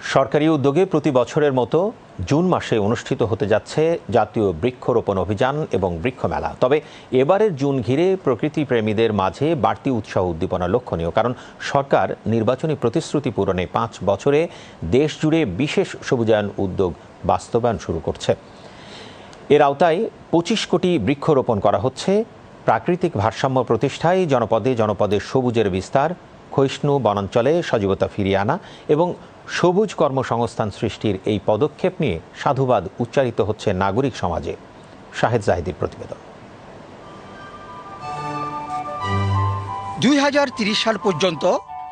সরকারি উদ্যোগে প্রতি বছরের মতো জুন মাসে অনুষ্ঠিত হতে যাচ্ছে জাতীয় বৃক্ষরোপণ অভিযান এবং বৃক্ষ মেলা। তবে এবারের জুন ঘিরে প্রকৃতি প্রেমীদের মাঝে বাড়তি উৎসাহ উদ্দীপনা লক্ষণীয়, কারণ সরকার নির্বাচনী প্রতিশ্রুতি পূরণে 5 বছরে দেশ জুড়ে বিশেষ সবুজায়ন উদ্যোগ বাস্তবায়ন শুরু করছে। এর আওতায় 25 কোটি বৃক্ষরোপণ করা হচ্ছে। প্রাকৃতিক ভারসাম্য প্রতিষ্ঠায় জনপদে জনপদে সবুজের বিস্তার, ক্ষয়িষ্ণু বনাঞ্চলে সজীবতা ফিরিয়ে আনা এবং সবুজ কর্মসংস্থান সৃষ্টির এই পদক্ষেপ নিয়ে সাধুবাদ উচ্চারিত হচ্ছে নাগরিক সমাজে। শাহেদ জাহিদির প্রতিবেদন। 2030 সাল পর্যন্ত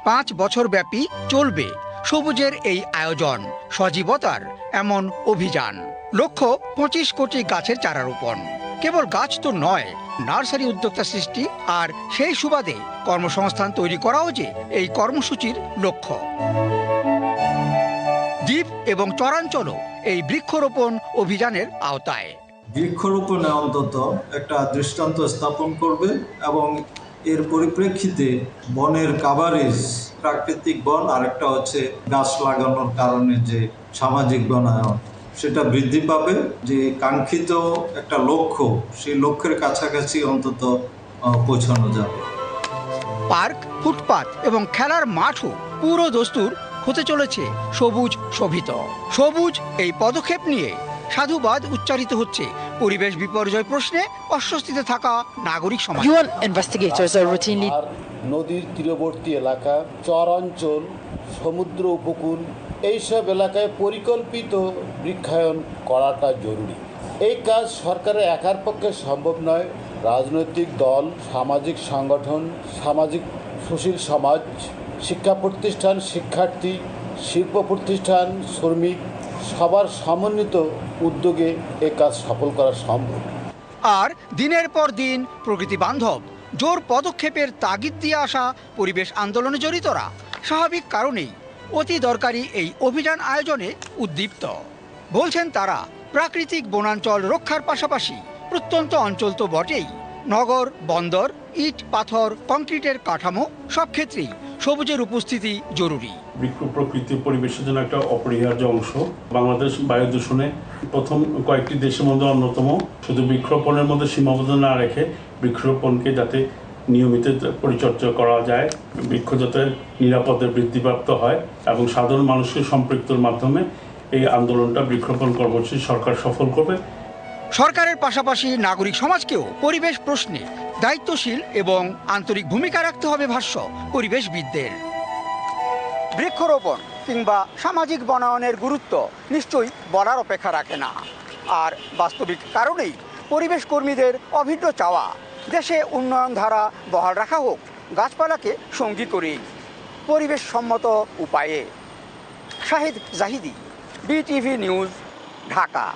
5 বছর ব্যাপী চলবে সবুজের এই আয়োজন, সজীবতার এমন অভিযান। লক্ষ্য 25 কোটি গাছের চারা রোপণ। কেবল গাছ তো নয়, নার্সারি উদ্যোক্তা সৃষ্টি আর সেই সুবাদে কর্মসংস্থান তৈরি করাও যে এই কর্মসূচির লক্ষ্য। দ্বীপ এবং চরাঞ্চলও এই বৃক্ষরোপণ অভিযানের আওতায়। বৃক্ষরোপণে অন্তত একটা দৃষ্টান্ত স্থাপন করবে এবং এর পরিপ্রেক্ষিতে বনের কাভারেজ, প্রাকৃতিক বন, আরেকটা হচ্ছে গাছ লাগানোর কারণে যে সামাজিক বনায়ন, সেটা বৃদ্ধি পাবে। যে কাঙ্ক্ষিত একটা লক্ষ্য, সেই লক্ষ্যের কাছাকাছি অন্তত পৌঁছানো যাবে। পার্ক, ফুটপাত এবং খেলার মাঠও পুরো দস্তুর হতে চলেছে সবুজ শোভিত। সবুজ এই পদক্ষেপ নিয়ে সাধুবাদ উচ্চারিত হচ্ছে পরিবেশ বিপর্যয় প্রশ্নে অস্বস্তিতে থাকা নাগরিক সমাজ। নদীর তীরবর্তী এলাকা, চরাঞ্চল, সমুদ্র উপকূল, এইসব এলাকায় পরিকল্পিত বৃক্ষায়ন করাটা জরুরি। এই কাজ সরকারের একার পক্ষে সম্ভব নয়। রাজনৈতিক দল, সামাজিক সংগঠন, সামাজিক সুশীল সমাজ, শিক্ষা প্রতিষ্ঠান, শিক্ষার্থী, শিল্প প্রতিষ্ঠান, শ্রমিক, সবার সমন্বিত উদ্যোগে এই কাজ সফল করা সম্ভব। আর দিনের পর দিন প্রকৃতি বান্ধব জোর পদক্ষেপের তাগিদ দিয়ে আসা পরিবেশ আন্দোলনে জড়িতরা স্বাভাবিক কারণেই অতি দরকারি এই অভিযান আয়োজনে উদ্দীপ্ত। বলছেন তারা, প্রাকৃতিক বনাঞ্চল রক্ষার পাশাপাশি প্রত্যন্ত অঞ্চল তো বটেই, নগর, বন্দর, ইট, পাথর, কংক্রিটের কাঠামো সব ক্ষেত্রেই সবুজের উপস্থিতি জরুরি। বৃক্ষ প্রকৃতি পরিবেশের জন্য একটা অপরিহার্য অংশ। বাংলাদেশ বায়ু দূষণে প্রথম কয়েকটি দেশের মধ্যে অন্যতম। শুধু বৃক্ষরোপণের মধ্যে সীমাবদ্ধ না রেখে বৃক্ষরোপণকে যাতে নিয়মিত পরিচর্যা করা যায়, বৃক্ষ যাতে নিরাপদে বৃদ্ধিপ্রাপ্ত হয় এবং সাধারণ মানুষকে সম্পৃক্তর মাধ্যমে এই আন্দোলনটা, বৃক্ষরোপণ কর্মসূচি সরকার সফল করবে। সরকারের পাশাপাশি নাগরিক সমাজকেও পরিবেশ প্রশ্নে দায়িত্বশীল এবং আন্তরিক ভূমিকা রাখতে হবে ভাষ্য পরিবেশবিদদের। বৃক্ষরোপণ কিংবা সামাজিক বনায়নের গুরুত্ব নিশ্চয়ই বলার অপেক্ষা রাখে না। আর বাস্তবিক কারণেই পরিবেশ কর্মীদের অভিন্ন চাওয়া, দেশে উন্নয়ন ধারা বহাল রাখা হোক গাছপালাকে সঙ্গী করেই, পরিবেশ সম্মত উপায়ে। Shahed Zahidi, BTV news, Dhaka.